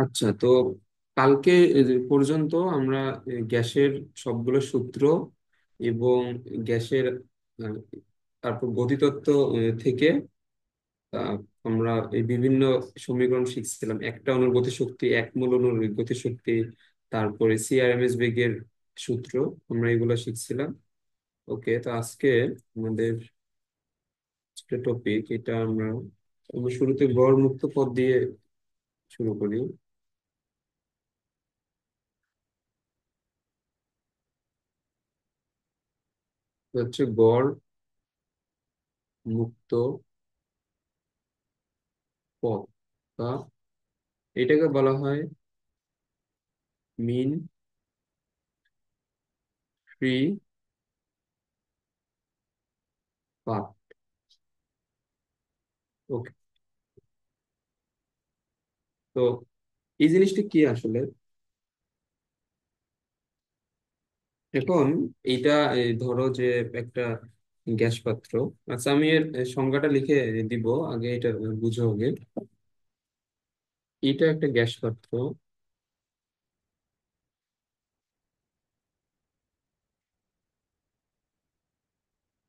আচ্ছা, তো কালকে পর্যন্ত আমরা গ্যাসের সবগুলো সূত্র এবং গ্যাসের আহ, তারপর গতিতত্ত্ব থেকে আহ, আমরা এই বিভিন্ন সমীকরণ শিখছিলাম। একটা অণুর গতিশক্তি, এক মূল অণুর গতিশক্তি, তারপরে সিআরএমএস বেগের সূত্র, আমরা এগুলো শিখছিলাম। ওকে, তো আজকে আমাদের যেটা টপিক, এটা আমরা আমরা শুরুতে গড় মুক্ত পথ দিয়ে শুরু করি। তো হচ্ছে গড় মুক্ত পথ, বা এটাকে বলা হয় মিন ফ্রি পাথ। ওকে, তো এই জিনিসটা কি আসলে? এখন এইটা ধরো যে একটা গ্যাস পাত্র। আচ্ছা, আমি এর সংজ্ঞাটা লিখে দিব, আগে এটা বুঝো আগে। এটা একটা গ্যাস পাত্র।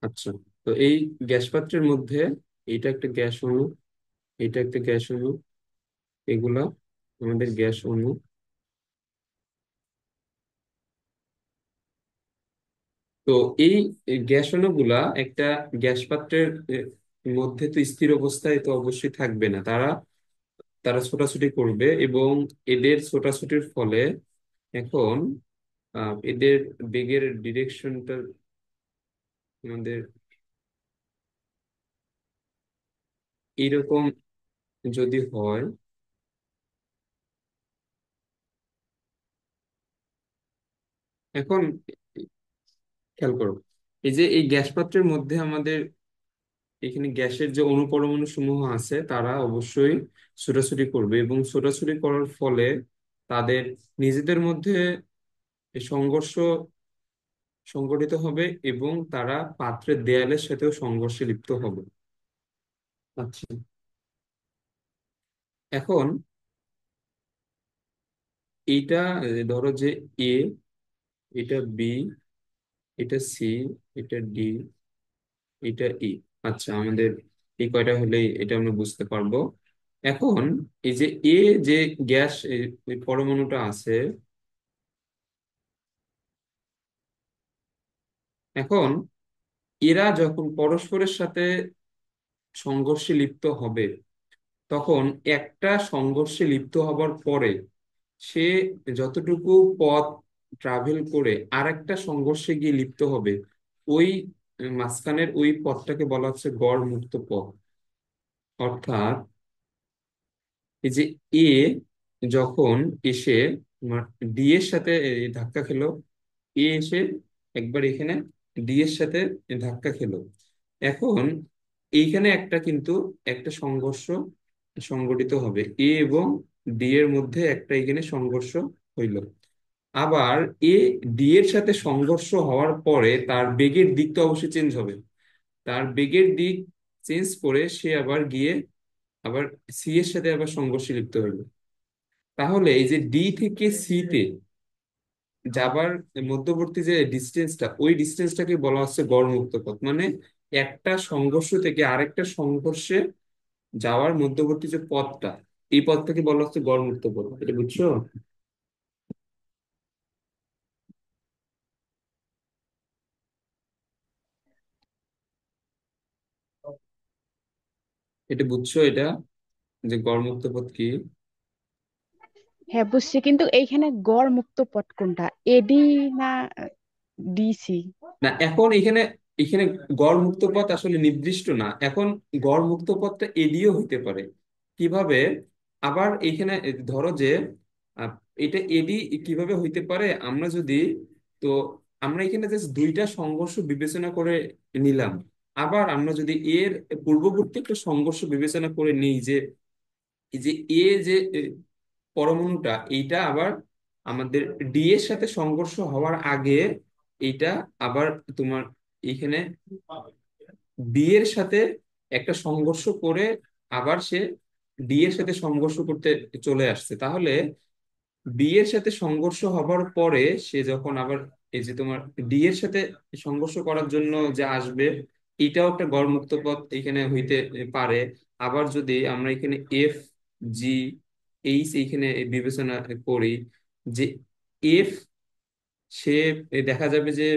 আচ্ছা, তো এই গ্যাস পাত্রের মধ্যে এটা একটা গ্যাস অণু, এটা একটা গ্যাস অণু, এগুলা আমাদের গ্যাস অণু। তো এই গ্যাস অণুগুলা একটা গ্যাস পাত্রের মধ্যে তো স্থির অবস্থায় তো অবশ্যই থাকবে না, তারা তারা ছোটাছুটি করবে, এবং এদের ছোটাছুটির ফলে এখন এদের বেগের ডিরেকশনটা আমাদের এইরকম যদি হয়। এখন খেয়াল করো, এই যে এই গ্যাস পাত্রের মধ্যে আমাদের এখানে গ্যাসের যে অণুপরমাণু সমূহ আছে, তারা অবশ্যই ছোটাছুটি করবে, এবং ছোটাছুটি করার ফলে তাদের নিজেদের মধ্যে এই সংঘর্ষ সংঘটিত হবে, এবং তারা পাত্রের দেয়ালের সাথেও সংঘর্ষে লিপ্ত হবে। আচ্ছা, এখন এইটা ধরো যে এ, এটা বি, এটা সি, এটা ডি, এটা ই। আচ্ছা, আমাদের এই কয়টা হলেই এটা আমরা বুঝতে পারবো। এখন এই যে এ, যে গ্যাস এই পরমাণুটা আছে, এখন এরা যখন পরস্পরের সাথে সংঘর্ষে লিপ্ত হবে, তখন একটা সংঘর্ষে লিপ্ত হবার পরে সে যতটুকু পথ ট্রাভেল করে আরেকটা সংঘর্ষে গিয়ে লিপ্ত হবে, ওই মাঝখানের ওই পথটাকে বলা হচ্ছে গড় মুক্ত পথ। অর্থাৎ এই যে এ যখন এসে ডি এর সাথে ধাক্কা খেলো, এ এসে একবার এখানে ডি এর সাথে ধাক্কা খেলো, এখন এইখানে একটা কিন্তু একটা সংঘর্ষ সংঘটিত হবে, এ এবং ডি এর মধ্যে একটা এখানে সংঘর্ষ হইল। আবার এ ডি এর সাথে সংঘর্ষ হওয়ার পরে তার বেগের দিক তো অবশ্যই চেঞ্জ হবে। তার বেগের দিক চেঞ্জ করে সে আবার গিয়ে আবার সি এর সাথে আবার সংঘর্ষে লিপ্ত হইল। তাহলে এই যে ডি থেকে সি তে যাবার মধ্যবর্তী যে ডিস্টেন্সটা, ওই ডিস্টেন্সটাকে বলা হচ্ছে গড় মুক্ত পথ। মানে একটা সংঘর্ষ থেকে আরেকটা সংঘর্ষে যাওয়ার মধ্যবর্তী যে পথটা, এই পথটাকে বলা হচ্ছে গড় মুক্ত পথ। এটা বুঝছো? এটা বুঝছো এটা, যে গড় মুক্ত পথ কি? হ্যাঁ, বুঝছি, কিন্তু এইখানে গড় মুক্ত পথ কোনটা, এডি না ডিসি? না, এখন এখানে এখানে গড় মুক্ত পথ আসলে নির্দিষ্ট না। এখন গড় মুক্ত পথটা এদিও হইতে পারে। কিভাবে? আবার এখানে ধরো যে আহ, এটা এডি কিভাবে হইতে পারে, আমরা যদি, তো আমরা এখানে জাস্ট দুইটা সংঘর্ষ বিবেচনা করে নিলাম। আবার আমরা যদি এর পূর্ববর্তী একটা সংঘর্ষ বিবেচনা করে নিই, যে এই যে যে পরমাণুটা, এইটা আবার আমাদের ডি এর সাথে সংঘর্ষ হওয়ার আগে এইটা আবার তোমার এখানে বি এর সাথে একটা সংঘর্ষ করে আবার সে ডি এর সাথে সংঘর্ষ করতে চলে আসছে, তাহলে বি এর সাথে সংঘর্ষ হবার পরে সে যখন আবার এই যে তোমার ডি এর সাথে সংঘর্ষ করার জন্য যে আসবে, এটাও একটা গড়মুক্ত পথ এখানে হইতে পারে। আবার যদি আমরা এখানে এফ, জি, এইচ এইখানে বিবেচনা করি, যে এফ, সে দেখা যাবে যে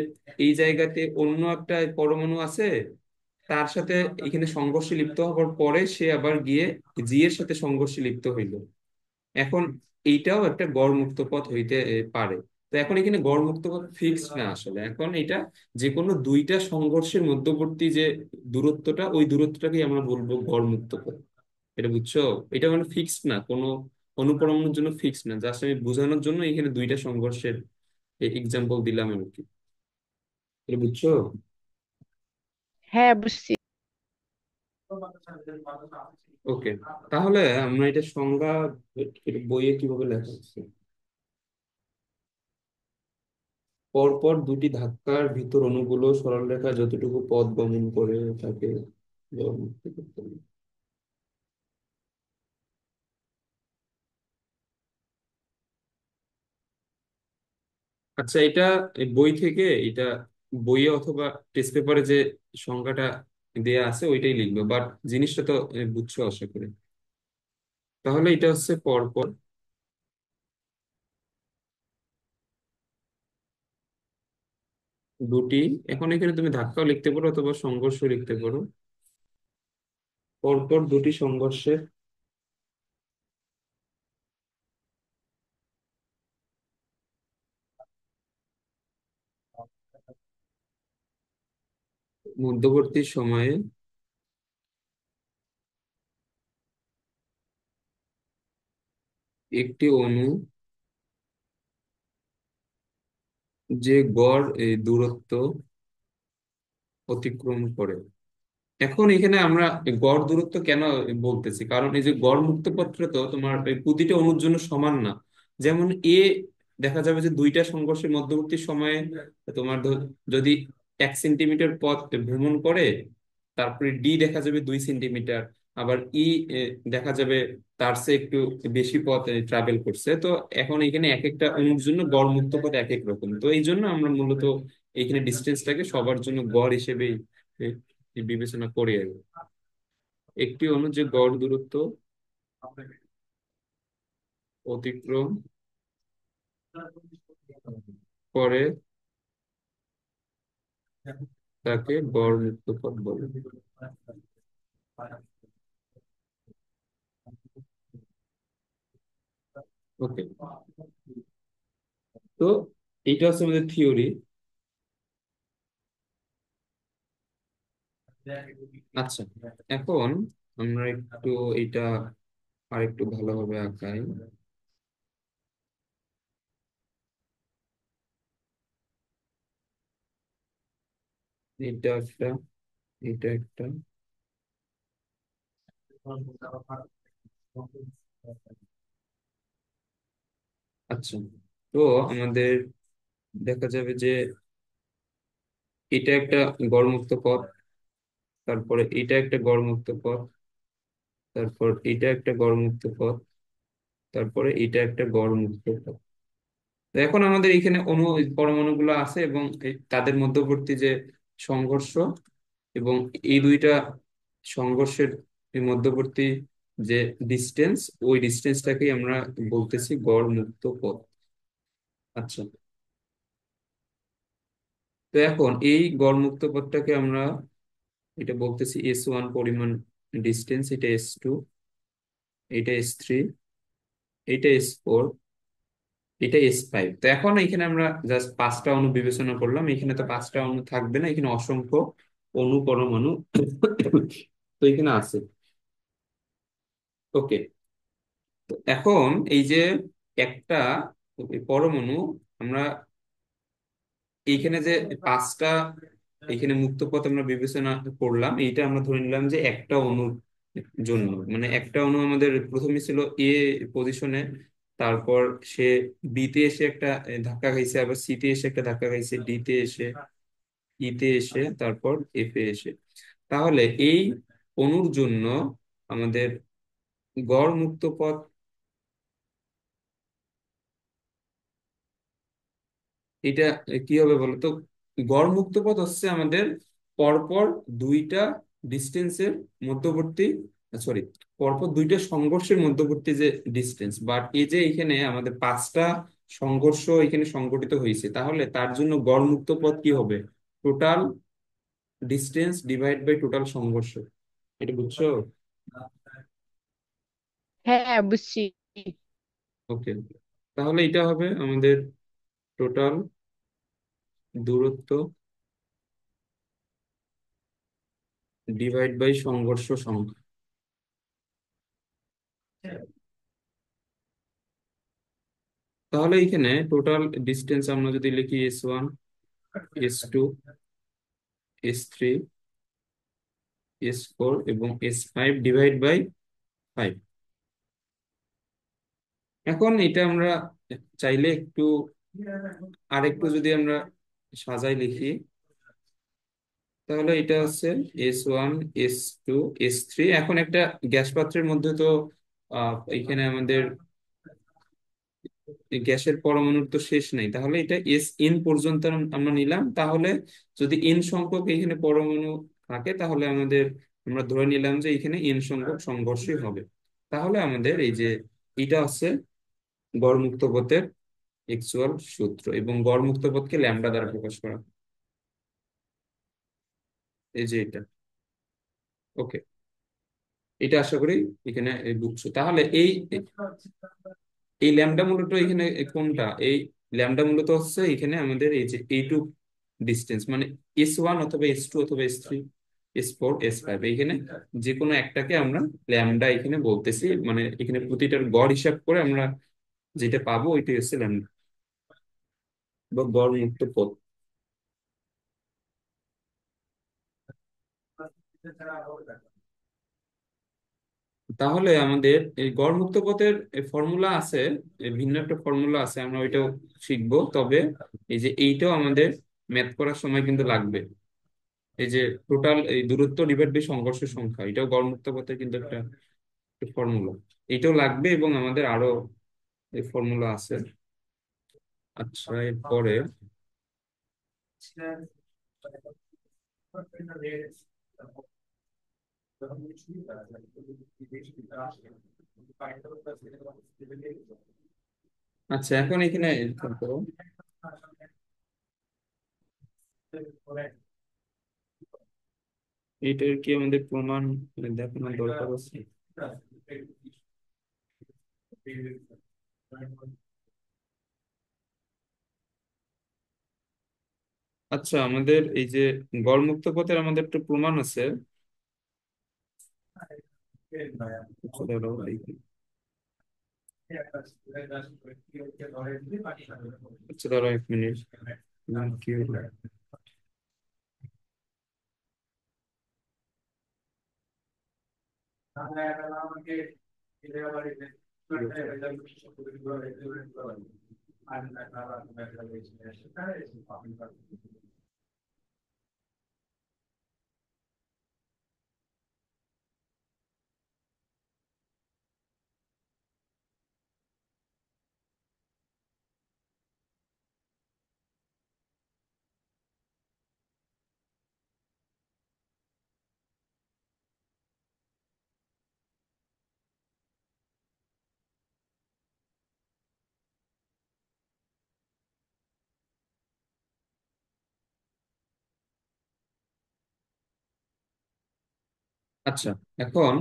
এই জায়গাতে অন্য একটা পরমাণু আছে, তার সাথে এখানে সংঘর্ষে লিপ্ত হওয়ার পরে সে আবার গিয়ে জি এর সাথে সংঘর্ষে লিপ্ত হইল। এখন এইটাও একটা গড় মুক্ত পথ হইতে পারে। তো এখন এখানে গড় মুক্ত পথ ফিক্সড না আসলে, এখন এটা যে কোনো দুইটা সংঘর্ষের মধ্যবর্তী যে দূরত্বটা, ওই দূরত্বটাকেই আমরা বলবো গড় মুক্ত পথ। এটা বুঝছো? এটা মানে ফিক্সড না, কোনো অনুপরমাণুর জন্য ফিক্সড না, জাস্ট আমি বোঝানোর জন্য এখানে দুইটা সংঘর্ষের এক্সাম্পল দিলাম আর কি। এটা বুঝছো? হ্যাঁ, বুঝছি। ওকে, তাহলে আমরা এটা সংজ্ঞা, এটা বইয়ে কিভাবে লেখা আছে, পরপর দুটি ধাক্কার ভিতর অণুগুলো সরলরেখা যতটুকু পথ গমন করে তাকে জড়মুক্ত করতে হবে। আচ্ছা, এটা এই বই থেকে, এটা বইয়ে অথবা টেস্ট পেপারে যে সংজ্ঞাটা দেয়া আছে ওইটাই লিখবে, বাট জিনিসটা তো বুঝছো আশা করি। তাহলে এটা হচ্ছে পরপর দুটি, এখন এখানে তুমি ধাক্কাও লিখতে পারো অথবা সংঘর্ষ লিখতে পারো, পরপর দুটি সংঘর্ষের মধ্যবর্তী সময়ে একটি অণু যে গড় দূরত্ব অতিক্রম করে। এখন এখানে আমরা গড় দূরত্ব কেন বলতেছি, কারণ এই যে গড় মুক্ত পথটা তো তোমার এই প্রতিটা অণুর জন্য সমান না। যেমন এ, দেখা যাবে যে দুইটা সংঘর্ষের মধ্যবর্তী সময়ে তোমার যদি 1 সেন্টিমিটার পথ ভ্রমণ করে, তারপরে ডি দেখা যাবে 2 সেন্টিমিটার, আবার ই দেখা যাবে তার চেয়ে একটু বেশি পথ ট্রাভেল করছে। তো এখন এখানে এক একটা অণুর জন্য গড় মুক্ত পথ এক এক রকম, তো এই জন্য আমরা মূলত এখানে ডিস্টেন্সটাকে সবার জন্য গড় হিসেবেই বিবেচনা করি আর কি। একটি অণু যে গড় দূরত্ব অতিক্রম করে তাকে গড় মুক্ত পথ বলে। ওকে, তো এইটা হচ্ছে আমাদের থিওরি। আচ্ছা, এখন আমরা একটু এটা আর একটু ভালোভাবে আঁকাই। এটা একটা, এটা একটা, আচ্ছা, তো আমাদের দেখা যাবে যে এটা একটা গড়মুক্ত পথ, তারপরে এটা একটা গড়মুক্ত পথ, তারপর এটা একটা গড়মুক্ত পথ, তারপরে এটা একটা গড়মুক্ত পথ। তো এখন আমাদের এখানে পরমাণুগুলো আছে এবং তাদের মধ্যবর্তী যে সংঘর্ষ, এবং এই দুইটা সংঘর্ষের এই মধ্যবর্তী যে ডিস্টেন্স, ওই ডিস্টেন্সটাকেই আমরা বলতেছি গড় মুক্ত পথ। আচ্ছা, তো এখন এই গড় মুক্ত পথটাকে আমরা এটা বলতেছি S1 পরিমাণ ডিস্টেন্স, এটা S2, এটা S3, এটা S4, এটা S5। তো এখন এখানে আমরা জাস্ট 5টা অণু বিবেচনা করলাম, এখানে তো 5টা অণু থাকবে না, এখানে অসংখ্য অণু পরমাণু তো এখানে আছে। ওকে, তো এখন এই যে একটা পরমাণু, আমরা এইখানে যে 5টা এখানে মুক্ত পথ আমরা বিবেচনা করলাম, এইটা আমরা ধরে নিলাম যে একটা অণুর জন্য, মানে একটা অণু আমাদের প্রথমে ছিল এ পজিশনে, তারপর সে বি তে এসে একটা ধাক্কা খাইছে, আবার সি তে এসে একটা ধাক্কা খাইছে, ডি তে এসে, ই তে এসে, তারপর এফ এ এসে। তাহলে এই অণুর জন্য আমাদের গড় মুক্ত পথ, এটা কি হবে বলতো? গড় মুক্ত পথ হচ্ছে আমাদের পরপর দুইটা ডিস্টেন্সের মধ্যবর্তী, সরি, পরপর দুইটা সংঘর্ষের মধ্যবর্তী যে ডিস্টেন্স। বাট এই যে এখানে আমাদের পাঁচটা সংঘর্ষ এখানে সংঘটিত হয়েছে, তাহলে তার জন্য গড় মুক্ত পথ কি হবে? Total distance divide by total সংঘর্ষ। এটা বুঝছো? হ্যাঁ, বুঝছি। ওকে, তাহলে এটা হবে আমাদের টোটাল দূরত্ব ডিভাইড বাই সংঘর্ষ সংখ্যা। তাহলে এখানে টোটাল ডিস্টেন্স আমরা যদি লিখি S1, S2, S3, S4 এবং S5 ডিভাইড বাই 5। এখন এটা আমরা চাইলে একটু আরেকটু যদি আমরা সাজাই লিখি, তাহলে এটা হচ্ছে S1, S2, S3। এখন একটা গ্যাস পাত্রের মধ্যে তো এখানে আমাদের এই গ্যাসের পরমাণুর তো শেষ নাই, তাহলে এটা Sn পর্যন্ত আমরা নিলাম। তাহলে যদি n সংখ্যক এখানে পরমাণু থাকে, তাহলে আমরা ধরে নিলাম যে এখানে n সংখ্যক সংঘর্ষই হবে। তাহলে আমাদের এই যে এটা হচ্ছে গড়মুক্ত পথের অ্যাকচুয়াল সূত্র, এবং গড়মুক্ত পথকে ল্যামডা দ্বারা প্রকাশ করা হয়। এই যে এটা। ওকে, এটা আশা করি এখানে বুঝছো। তাহলে এই এই ল্যামডা মূলত এখানে কোনটা? এই ল্যামডা মূলত হচ্ছে এখানে আমাদের এই যে এইটুক ডিস্টেন্স, মানে S1 অথবা S2 অথবা S3, S4, S5, এইখানে যে কোনো একটাকে আমরা ল্যামডা এখানে বলতেছি। মানে এখানে প্রতিটার গড় হিসাব করে আমরা যেটা পাবো ওইটাই হচ্ছে ল্যামডা বা গড় মুক্ত পথ। তাহলে আমাদের এই গড় মুক্ত পথের ফর্মুলা আছে, ভিন্ন একটা ফর্মুলা আছে, আমরা ওইটাও শিখবো। তবে এই যে এইটাও আমাদের ম্যাথ করার সময় কিন্তু লাগবে। এই যে টোটাল এই দূরত্ব ডিভাইড বাই সংঘর্ষ সংখ্যা, এটাও গড়মুক্ত পথে কিন্তু একটা ফর্মুলা। এটাও লাগবে এবং আমাদের আরো এই ফর্মুলা আছে। আচ্ছা, এরপরে আচ্ছা, এখন এখানে খেয়াল করো, এটার কি আমাদের প্রমাণ দেখানোর দরকার আছে? আচ্ছা, আমাদের এই যে গড়মুক্ত পথের আমাদের একটা প্রমাণ আছে। আচ্ছা, দাঁড়াও, আচ্ছা দাঁড়াও 1 মিনিট। কি হলো? আচ্ছা, এখন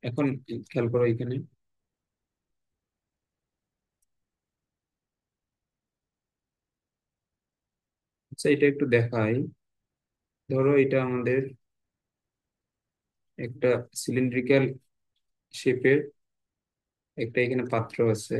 এখন খেয়াল করো এখানে। আচ্ছা, এটা একটু দেখাই। ধরো এটা আমাদের একটা সিলিন্ড্রিক্যাল শেপের একটা এখানে পাত্র আছে।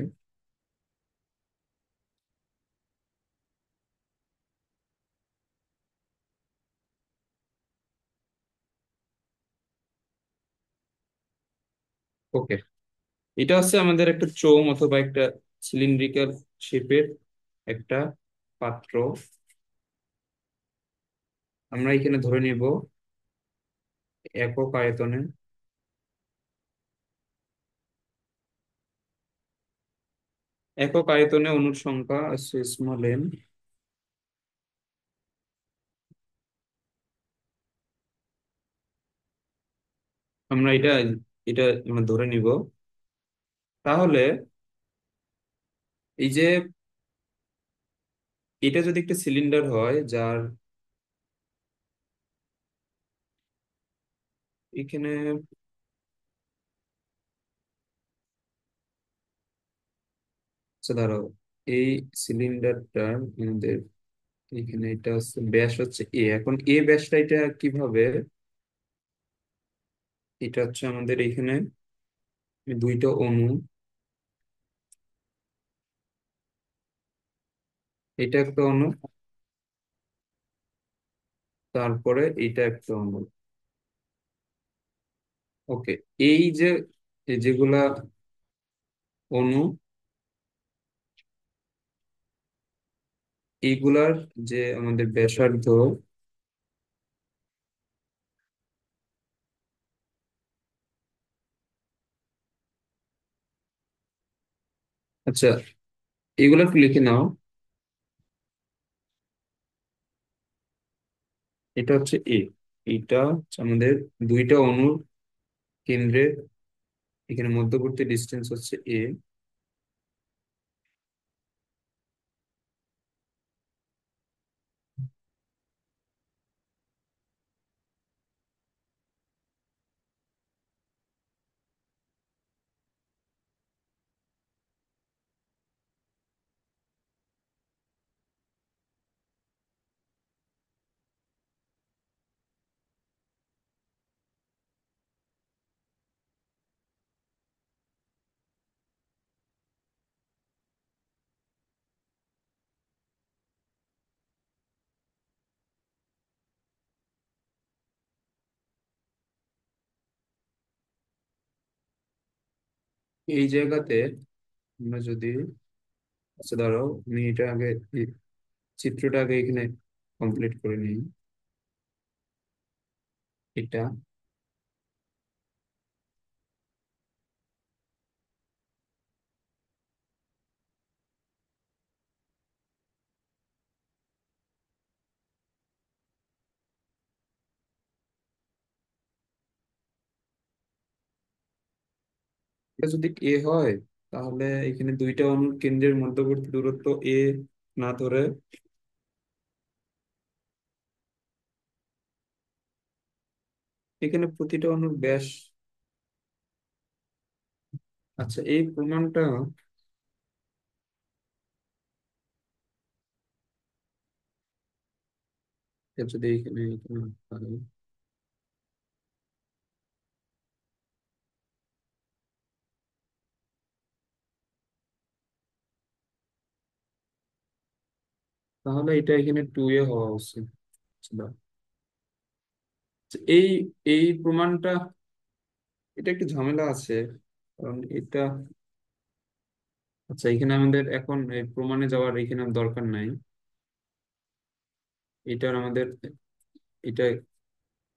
ওকে, এটা হচ্ছে আমাদের একটা চোঙ অথবা একটা সিলিন্ড্রিক্যাল শেপের একটা পাত্র। আমরা এখানে ধরে নিব একক আয়তনে একক আয়তনে অণুর সংখ্যা আছে স্মল এন। আমরা এটা এটা আমরা ধরে নিব। তাহলে এই যে এটা যদি একটা সিলিন্ডার হয় যার এখানে, আচ্ছা ধরো এই সিলিন্ডারটা আমাদের এখানে এটা হচ্ছে ব্যাস হচ্ছে এ, এখন এ ব্যাসটা এটা কিভাবে, এটা হচ্ছে আমাদের এখানে দুইটা অণু, এটা একটা অণু, তারপরে এটা একটা অণু। ওকে, এই যে এই যেগুলা অণু, এইগুলার যে আমাদের ব্যাসার্ধ, আচ্ছা এগুলা একটু লিখে নাও। এটা হচ্ছে এ, এটা হচ্ছে আমাদের দুইটা অণুর কেন্দ্রের এখানে মধ্যবর্তী ডিস্টেন্স হচ্ছে এ। এই জায়গাতে আমরা যদি, আচ্ছা ধরো আমি এটা আগে এই চিত্রটা আগে এখানে কমপ্লিট করে নিই। এটা এটা যদি এ হয়, তাহলে এখানে দুইটা অণুর কেন্দ্রের মধ্যবর্তী দূরত্ব এ না ধরে এখানে প্রতিটা অণুর ব্যাস, আচ্ছা এই প্রমাণটা যদি এখানে এখানে হয়, তাহলে এটা এখানে টু এ হওয়া উচিত ছিল। আচ্ছা, এই এই প্রমাণটা, এটা একটু ঝামেলা আছে, কারণ এটা, আচ্ছা এখানে আমাদের এখন এই প্রমাণে যাওয়ার এখানে আর দরকার নাই। এটার আমাদের এটা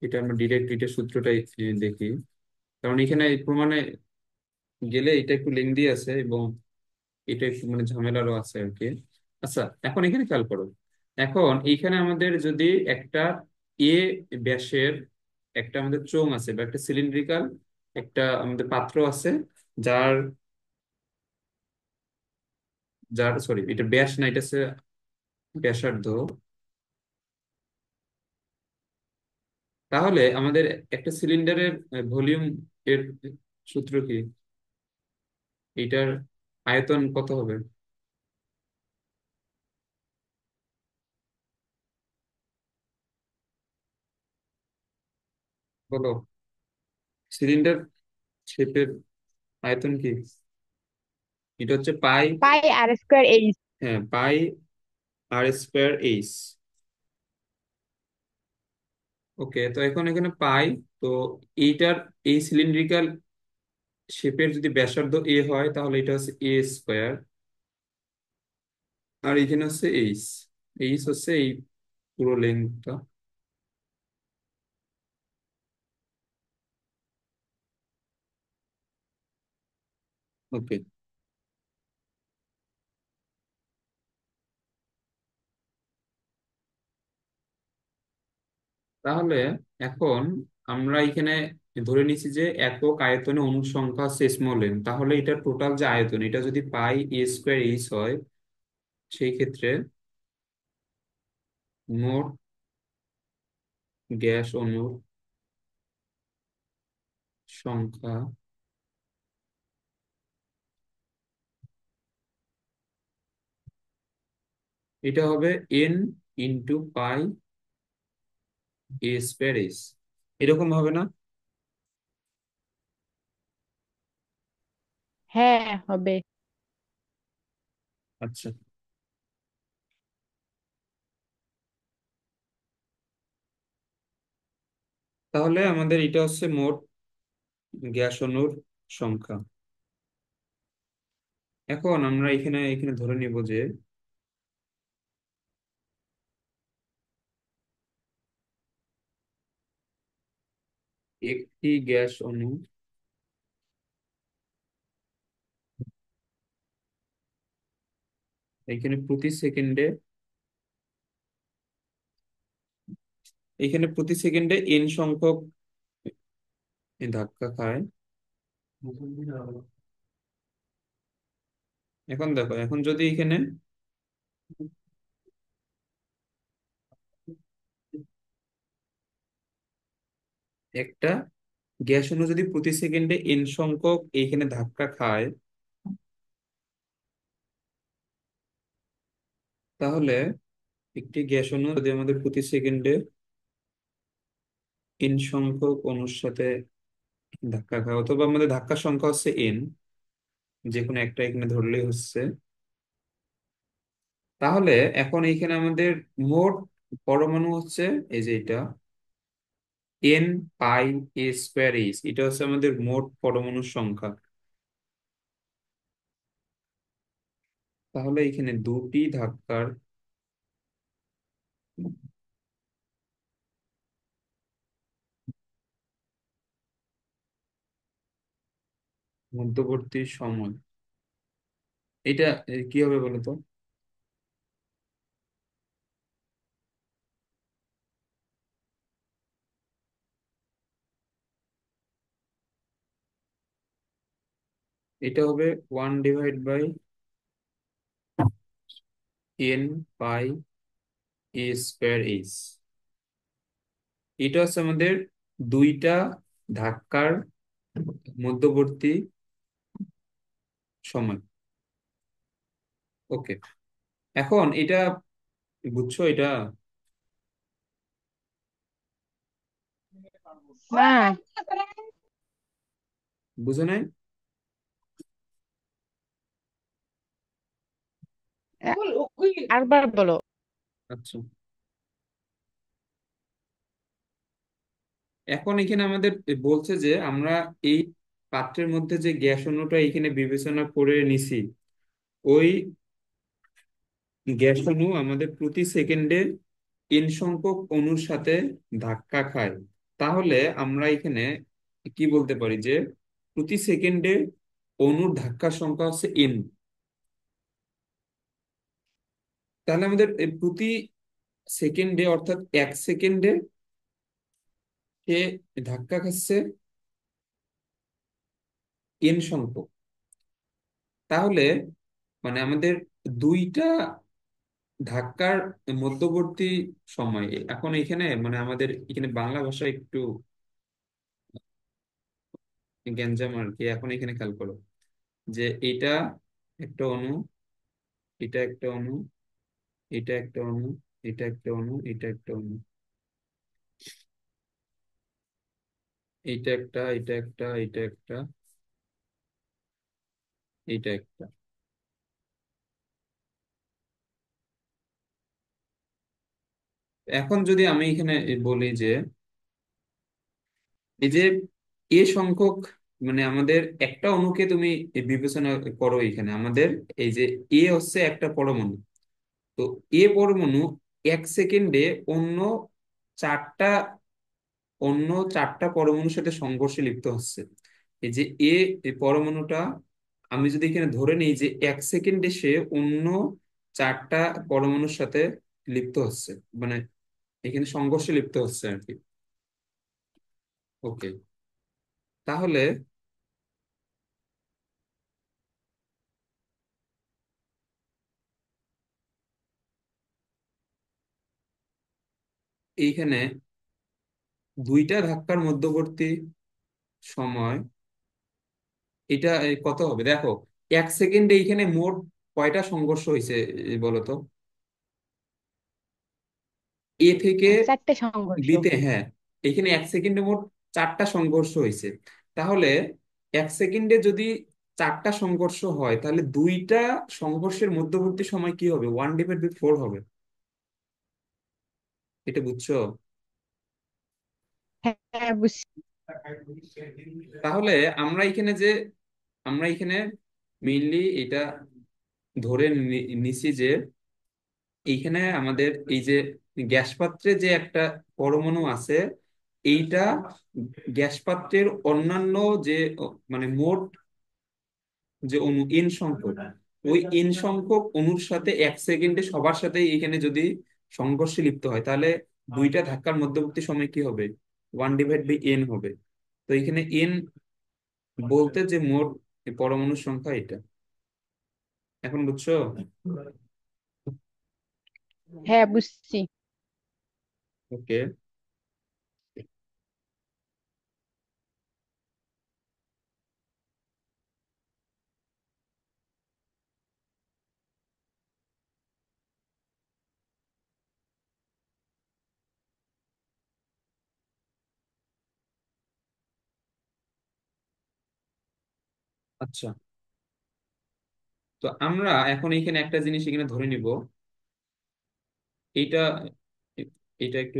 এটা আমরা ডিরেক্ট এটা সূত্রটাই দেখি, কারণ এখানে এই প্রমাণে গেলে এটা একটু লেন্দি আছে এবং এটা একটু মানে ঝামেলারও আছে আর কি। আচ্ছা এখন এখানে খেয়াল করো, এখন এইখানে আমাদের যদি একটা এ ব্যাসের একটা আমাদের চোঙ আছে বা একটা সিলিন্ড্রিকাল একটা আমাদের পাত্র আছে, যার যার সরি এটা ব্যাস না, এটা হচ্ছে ব্যাসার্ধ। তাহলে আমাদের একটা সিলিন্ডারের ভলিউম এর সূত্র কি, এটার আয়তন কত হবে বলো? সিলিন্ডার শেপের আয়তন কি? এটা হচ্ছে পাই, পাই আর স্কোয়ার এইচ। হ্যাঁ পাই আর স্কোয়ার এইচ। ওকে, তো এখন এখানে পাই, তো এইটার এই সিলিন্ড্রিক্যাল শেপের যদি ব্যাসার্ধ এ হয় তাহলে এটা হচ্ছে এ স্কোয়ার, আর এখানে হচ্ছে এইচ, এইচ হচ্ছে এই পুরো লেন্থটা। ওকে, তাহলে এখন আমরা এখানে ধরে নিচ্ছি যে একক আয়তনে অণুর সংখ্যা হচ্ছে স্মল এন, তাহলে এটা টোটাল যে আয়তন এটা যদি পাই এ স্কোয়ার এইচ হয়, সেই ক্ষেত্রে মোট গ্যাস অণুর সংখ্যা এটা হবে এন ইন্টু পাই এ স্কোয়ার এইচ, এরকম হবে না? হ্যাঁ, হবে। আচ্ছা, তাহলে আমাদের এটা হচ্ছে মোট গ্যাস অণুর সংখ্যা। এখন আমরা এখানে এখানে ধরে নিব যে একটি গ্যাস অণু এখানে প্রতি সেকেন্ডে, এখানে প্রতি সেকেন্ডে এন সংখ্যক ধাক্কা খায়। এখন দেখো, এখন যদি এখানে একটা গ্যাস অণু যদি প্রতি সেকেন্ডে এন সংখ্যক এইখানে ধাক্কা খায়, তাহলে একটি গ্যাস অণু যদি আমাদের প্রতি সেকেন্ডে এন সংখ্যক অণুর সাথে ধাক্কা খায়, অথবা আমাদের ধাক্কার সংখ্যা হচ্ছে এন, যে কোনো একটা এখানে ধরলেই হচ্ছে, তাহলে এখন এইখানে আমাদের মোট পরমাণু হচ্ছে এই যে এটা এন পাই এ স্কোয়ার এইচ, এটা হচ্ছে আমাদের মোট পরমাণুর সংখ্যা। তাহলে এখানে দুটি ধাক্কার মধ্যবর্তী সময়, এটা কি হবে বলতো? এটা হবে 1/, এন পাই এ স্কোয়ার এইচ। এটা হচ্ছে আমাদের দুইটা ধাক্কার মধ্যবর্তী সময়। ওকে, এখন এটা বুঝছো এটা? না। বুঝো নাই? আরবার বলো। আচ্ছা, এখন এখানে আমাদের বলছে যে আমরা এই পাত্রের মধ্যে যে গ্যাস অণুটা এখানে বিবেচনা করে নিছি, ওই গ্যাস অণু আমাদের প্রতি সেকেন্ডে এন সংখ্যক অণুর সাথে ধাক্কা খায়। তাহলে আমরা এখানে কি বলতে পারি যে প্রতি সেকেন্ডে অণুর ধাক্কার সংখ্যা হচ্ছে এন। তাহলে আমাদের এই প্রতি সেকেন্ডে অর্থাৎ 1 সেকেন্ডে সে ধাক্কা খাচ্ছে এন সংখ্যক। তাহলে মানে আমাদের দুইটা ধাক্কার মধ্যবর্তী সময়, এখন এখানে মানে আমাদের এখানে বাংলা ভাষা একটু গ্যাঞ্জাম আর কি। এখন এখানে খেয়াল করো যে এটা একটা অণু, এটা একটা অণু, এটা একটা অণু, এটা একটা অণু, এটা একটা অণু, এইটা একটা, এটা একটা, এটা একটা, এইটা একটা। এখন যদি আমি এখানে বলি যে এই যে এ সংখ্যক মানে আমাদের একটা অণুকে তুমি বিবেচনা করো, এখানে আমাদের এই যে এ হচ্ছে একটা পরমাণু। তো এ পরমাণু 1 সেকেন্ডে অন্য চারটা অন্য চারটা পরমাণুর সাথে সংঘর্ষে লিপ্ত হচ্ছে। এই যে এই পরমাণুটা আমি যদি এখানে ধরে নিই যে 1 সেকেন্ডে সে অন্য চারটা পরমাণুর সাথে লিপ্ত হচ্ছে, মানে এখানে সংঘর্ষে লিপ্ত হচ্ছে আর কি। ওকে, তাহলে এইখানে দুইটা ধাক্কার মধ্যবর্তী সময়, এটা কত হবে দেখো। 1 সেকেন্ডে এইখানে মোট কয়টা সংঘর্ষ হয়েছে বলো তো? এ থেকে চারটে সংঘর্ষ। বিতে, হ্যাঁ। এখানে 1 সেকেন্ডে মোট 4টা সংঘর্ষ হয়েছে। তাহলে 1 সেকেন্ডে যদি 4টা সংঘর্ষ হয়, তাহলে দুইটা সংঘর্ষের মধ্যবর্তী সময় কি হবে? 1/4 হবে। এটা বুঝছো? হ্যাঁ, বুঝছি। তাহলে আমরা এখানে যে আমরা এখানে মেইনলি এটা ধরে নিছি যে এইখানে আমাদের এই যে গ্যাস পাত্রে যে একটা পরমাণু আছে, এইটা গ্যাস পাত্রের অন্যান্য যে মানে মোট যে অণু এন সংখ্যক, ওই এন সংখ্যক অণুর সাথে 1 সেকেন্ডে সবার সাথে এখানে যদি সংঘর্ষে লিপ্ত হয়, তাহলে দুইটা ধাক্কার মধ্যবর্তী সময় কি হবে? 1/n হবে। তো এখানে এন বলতে যে মোট পরমাণুর সংখ্যা এটা। এখন বুঝছো? হ্যাঁ, বুঝছি। ওকে। আচ্ছা, তো আমরা এখন এখানে একটা জিনিস এখানে ধরে নিব। এইটা এটা একটু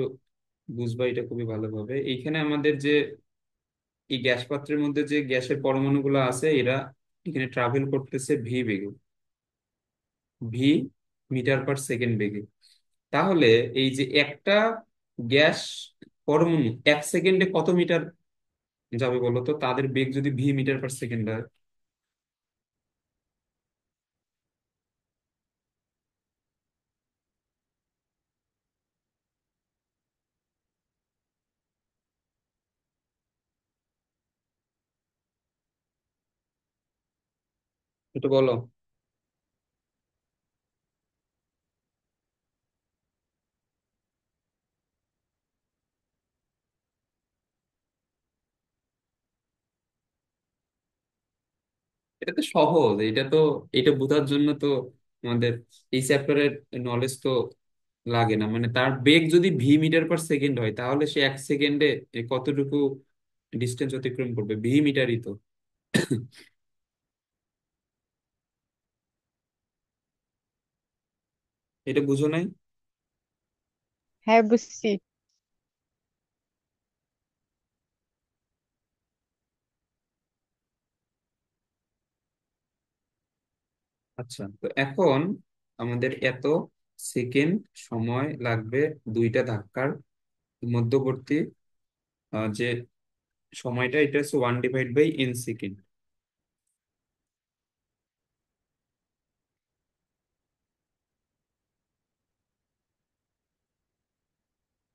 বুঝবা, এটা খুবই ভালোভাবে। এইখানে আমাদের যে এই গ্যাস পাত্রের মধ্যে যে গ্যাসের পরমাণুগুলো আছে, এরা এখানে ট্রাভেল করতেছে ভি বেগে, ভি মিটার পার সেকেন্ড বেগে। তাহলে এই যে একটা গ্যাস পরমাণু 1 সেকেন্ডে কত মিটার যাবে বলো তো, তাদের বেগ যদি ভি মিটার পার সেকেন্ড হয়? একটু বলো। এটা তো সহজ, এটা তো, এটা বোঝার জন্য তো আমাদের এই চ্যাপ্টারের নলেজ তো লাগে না। মানে তার বেগ যদি ভি মিটার পার সেকেন্ড হয়, তাহলে সে 1 সেকেন্ডে কতটুকু ডিস্টেন্স অতিক্রম করবে? ভি মিটারই তো। এটা বুঝো নাই? হ্যাঁ, বুঝছি। আচ্ছা, তো এখন আমাদের এত সেকেন্ড সময় লাগবে দুইটা ধাক্কার মধ্যবর্তী যে সময়টা, এটা হচ্ছে 1/n সেকেন্ড।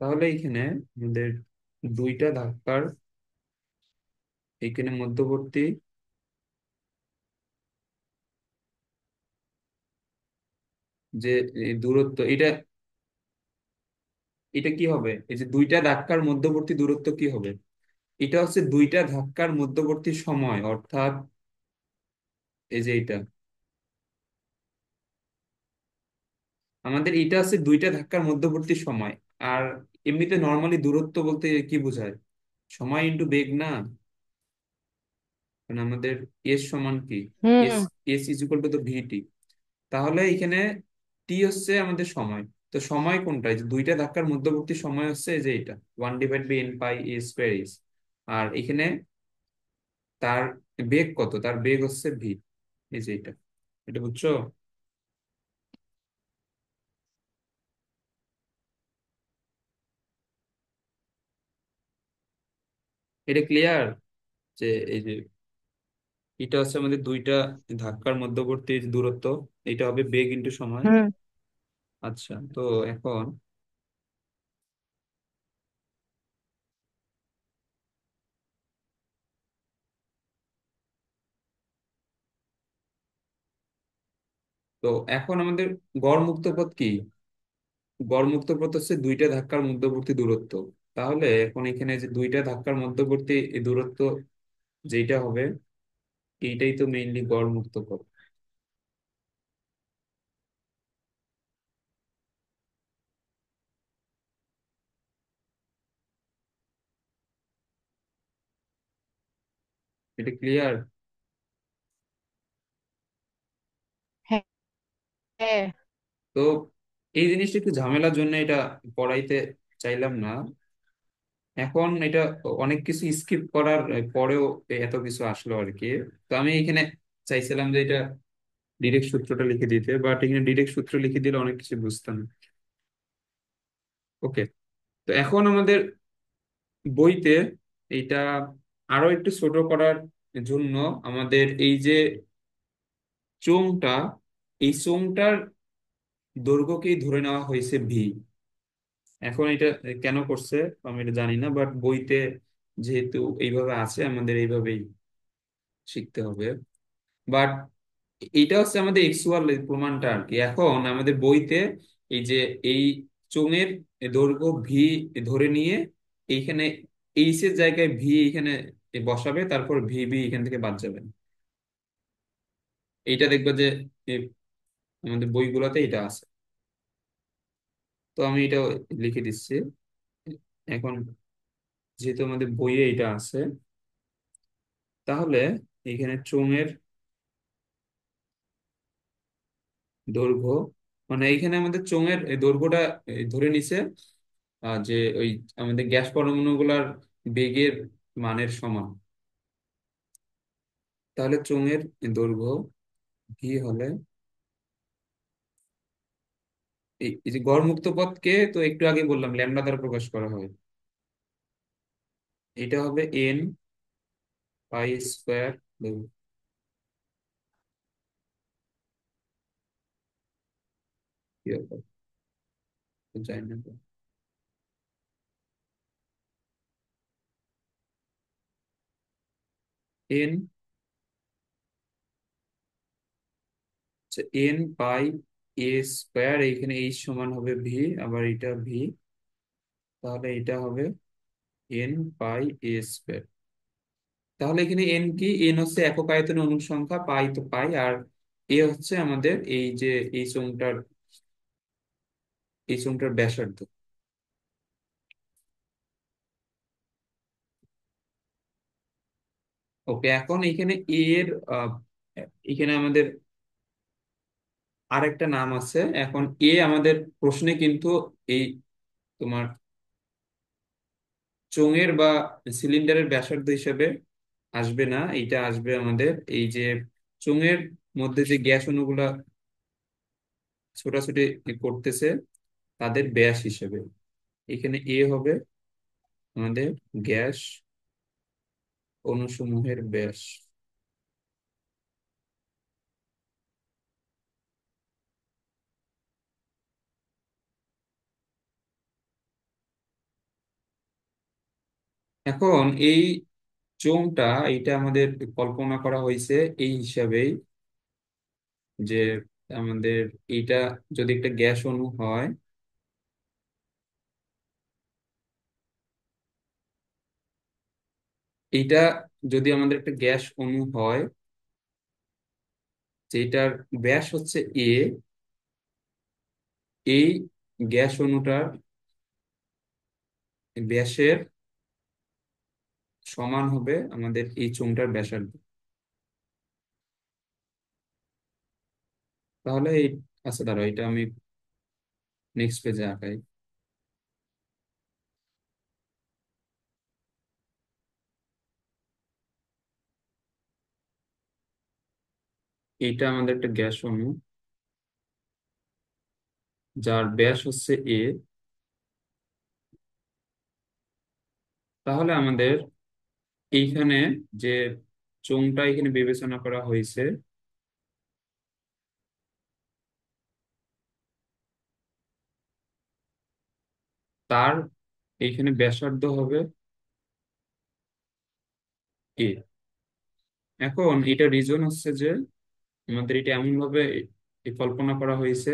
তাহলে এখানে আমাদের দুইটা ধাক্কার এখানে মধ্যবর্তী যে এই দূরত্ব, এটা এটা কি হবে? এই যে দুইটা ধাক্কার মধ্যবর্তী দূরত্ব কি হবে? এটা হচ্ছে দুইটা ধাক্কার মধ্যবর্তী সময়, অর্থাৎ এই যে এটা আমাদের এটা হচ্ছে দুইটা ধাক্কার মধ্যবর্তী সময়। আর এমনিতে নর্মালি দূরত্ব বলতে কি বোঝায়? সময় ইন্টু বেগ না? মানে আমাদের এস সমান কি? এস, হুম। S is equal to VT. তাহলে এখানে টি হচ্ছে আমাদের সময়। তো সময় কোনটা? এই যে দুইটা ধাক্কার মধ্যবর্তী সময় হচ্ছে এই যে এটা 1/n π a²। আর এখানে তার বেগ কত? তার বেগ হচ্ছে ভি, এই যে এটা। এটা বুঝছো? এটা ক্লিয়ার যে এই যে এটা হচ্ছে আমাদের দুইটা ধাক্কার মধ্যবর্তী যে দূরত্ব, এটা হবে বেগ ইন্টু সময়। হুম। আচ্ছা, তো এখন তো এখন আমাদের গড় মুক্ত পথ কি? গড় মুক্ত পথ হচ্ছে দুইটা ধাক্কার মধ্যবর্তী দূরত্ব। তাহলে এখন এখানে যে দুইটা ধাক্কার মধ্যবর্তী এই দূরত্ব যেটা হবে, এইটাই তো মেইনলি গড় মুক্ত পথ। এটা ক্লিয়ার? হ্যাঁ, হ্যাঁ, তো এই জিনিসটা একটু ঝামেলার জন্য এটা পড়াইতে চাইলাম না। এখন এটা অনেক কিছু স্কিপ করার পরেও এত কিছু আসলো আর কি। তো আমি এখানে চাইছিলাম যে এটা ডিরেক্ট সূত্রটা লিখে দিতে, বাট এখানে ডিরেক্ট সূত্র লিখে দিলে অনেক কিছু বুঝতাম। ওকে। তো এখন আমাদের বইতে এটা আরো একটু ছোট করার জন্য আমাদের এই যে চোঙটা, এই চোঙটার দৈর্ঘ্যকেই ধরে নেওয়া হয়েছে ভি। এখন এটা কেন করছে আমি এটা জানি না, বাট বইতে যেহেতু এইভাবে আছে আমাদের এইভাবেই শিখতে হবে। বাট এইটা হচ্ছে আমাদের এক্সুয়াল প্রমাণটা আর কি। এখন আমাদের বইতে এই যে এই চোঙের দৈর্ঘ্য ভি ধরে নিয়ে এইখানে এইচ এর জায়গায় ভি এখানে বসাবে, তারপর ভি বি এখান থেকে বাদ যাবে। এইটা দেখবে যে এ, আমাদের বইগুলোতে এটা আছে। তো আমি এটা লিখে দিচ্ছি। এখন যেহেতু আমাদের বইয়ে এটা আছে, তাহলে এখানে চোঙের দৈর্ঘ্য, মানে এইখানে আমাদের চোঙের এই দৈর্ঘ্যটা ধরে নিছে যে ওই আমাদের গ্যাস পরমাণুগুলার বেগের মানের সমান। তাহলে চোঙের দৈর্ঘ্য ভি হলে এই যে গড় মুক্ত পথকে তো একটু আগে বললাম ল্যামডা দ্বারা প্রকাশ করা হয়। এটা হবে এন পাই স্কোয়ার, যাই না, এন এন পাই এ স্কোয়ার, এইখানে এইচ সমান হবে ভি, আবার এটা ভি। তাহলে এটা হবে এন পাই এ স্কোয়ার। তাহলে এখানে এন কি? এন হচ্ছে একক আয়তনের অণুর সংখ্যা, পাই তো পাই, আর এ হচ্ছে আমাদের এই যে এই চোঙটার, এই চোঙটার ব্যাসার্ধ। ওকে, এখন এখানে এ এর এখানে আমাদের আরেকটা নাম আছে। এখন এ আমাদের প্রশ্নে কিন্তু এই তোমার চোঙের বা সিলিন্ডারের ব্যাসার্ধ হিসেবে আসবে না, এইটা আসবে আমাদের এই যে চোঙের মধ্যে যে গ্যাস অণুগুলা ছোটাছুটি করতেছে তাদের ব্যাস হিসেবে। এখানে এ হবে আমাদের গ্যাস অণুসমূহের ব্যাস। এখন এই চোঙটা, এটা আমাদের কল্পনা করা হয়েছে এই হিসাবেই যে আমাদের এইটা যদি একটা গ্যাস অণু হয়, এইটা যদি আমাদের একটা গ্যাস অণু হয় যেটার ব্যাস হচ্ছে এ, এই গ্যাস অণুটার ব্যাসের সমান হবে আমাদের এই চোঙটার ব্যাসার্ধ। তাহলে এই, আচ্ছা দাঁড়াও, এটা আমি নেক্সট পেজে আঁকাই। এইটা আমাদের একটা গ্যাস অণু যার ব্যাস হচ্ছে এ। তাহলে আমাদের এইখানে যে চোঙটা এখানে বিবেচনা করা হয়েছে, তার এইখানে ব্যাসার্ধ হবে এ। এখন এটা রিজন হচ্ছে যে আমাদের এটা এমন ভাবে এই কল্পনা করা হয়েছে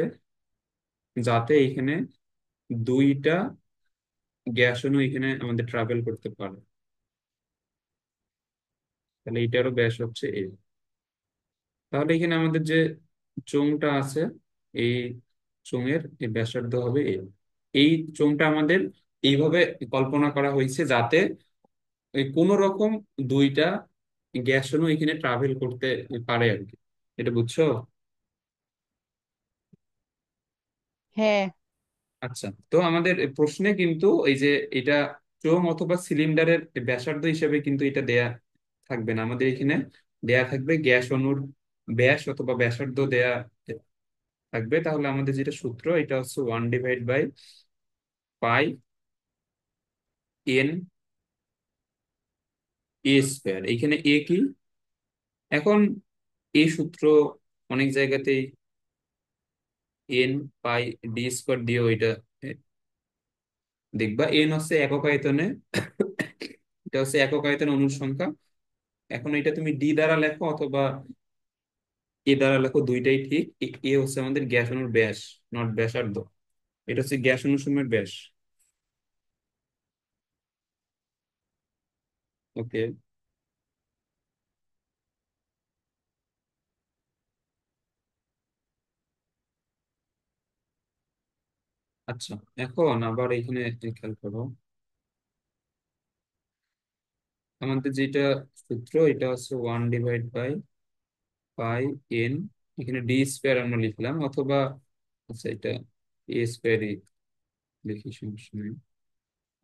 যাতে এখানে দুইটা গ্যাস অণু এখানে আমাদের ট্রাভেল করতে পারে। তাহলে এইটারও ব্যাস হচ্ছে এ। তাহলে এখানে আমাদের যে চোঙটা আছে, এই চোঙের এই ব্যাসার্ধ হবে এ। এই চোঙটা আমাদের এইভাবে কল্পনা করা হয়েছে যাতে এই কোনো রকম দুইটা গ্যাস অণু এখানে ট্রাভেল করতে পারে আর কি। এটা বুঝছো? হ্যাঁ। আচ্ছা, তো আমাদের প্রশ্নে কিন্তু এই যে এটা চোঙ অথবা সিলিন্ডারের ব্যাসার্ধ হিসেবে কিন্তু এটা দেয়া থাকবে না, আমাদের এখানে দেয়া থাকবে গ্যাস অণুর ব্যাস অথবা ব্যাসার্ধ দেয়া থাকবে। তাহলে আমাদের যেটা সূত্র, এটা হচ্ছে 1/π n a²। এখানে এ কি? এখন এই সূত্র অনেক জায়গাতেই n π d² দিয়েও এটা দেখবা। এন হচ্ছে একক আয়তনে, এটা হচ্ছে একক আয়তনে অণুর সংখ্যা। এখন এটা তুমি ডি দ্বারা লেখো অথবা এ দ্বারা লেখো, দুইটাই ঠিক। এ হচ্ছে আমাদের গ্যাস অণুর ব্যাস, নট ব্যাসার্ধ। এটা হচ্ছে গ্যাস অণুসমূহের ব্যাস। ওকে। আচ্ছা, এখন আবার এখানে খেয়াল করো, আমাদের যেটা সূত্র এটা হচ্ছে 1/π n। এখানে d² আমরা লিখলাম, অথবা আচ্ছা এটা a²ই লিখি, সমস্যা নেই।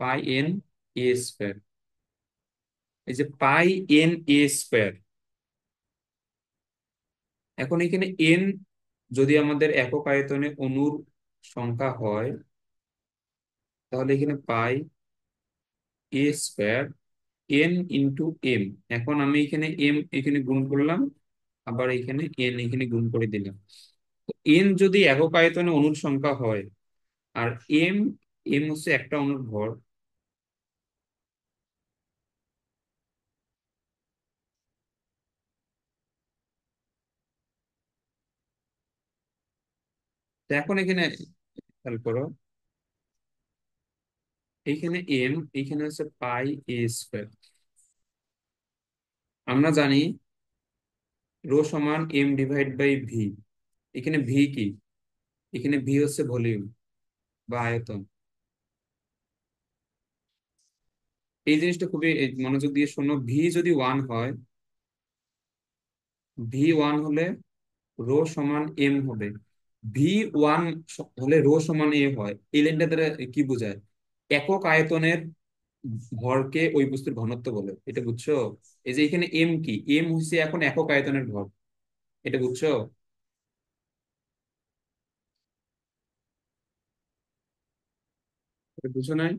π n a², এই যে π n a²। এখন এখানে এন যদি আমাদের একক আয়তনে অণুর সংখ্যা হয়, তাহলে এখানে π a², n × m। এখন আমি এখানে এম এখানে গুণ করলাম, আবার এখানে এন এখানে গুণ করে দিলাম। এন যদি একক আয়তনে অণুর সংখ্যা হয়, আর এম, এম হচ্ছে একটা অণুর ভর। তো এখন এখানে খেয়াল করো, এইখানে এম, এইখানে হচ্ছে π a²। আমরা জানি ρ = m/v। এখানে ভি কি? এখানে ভি হচ্ছে ভলিউম বা আয়তন। এই জিনিসটা খুবই মনোযোগ দিয়ে শোনো। ভি যদি 1 হয়, ভি 1 হলে ρ = m হবে। ভি 1 হলে ρ = a হয়। এই লাইনটা দ্বারা কি বোঝায়? একক আয়তনের ভরকে ওই বস্তুর ঘনত্ব বলে। এটা বুঝছো? এই যে এখানে এম কি, এম হচ্ছে এখন একক আয়তনের ভর। এটা বুঝছো? এটা বুঝো নাই?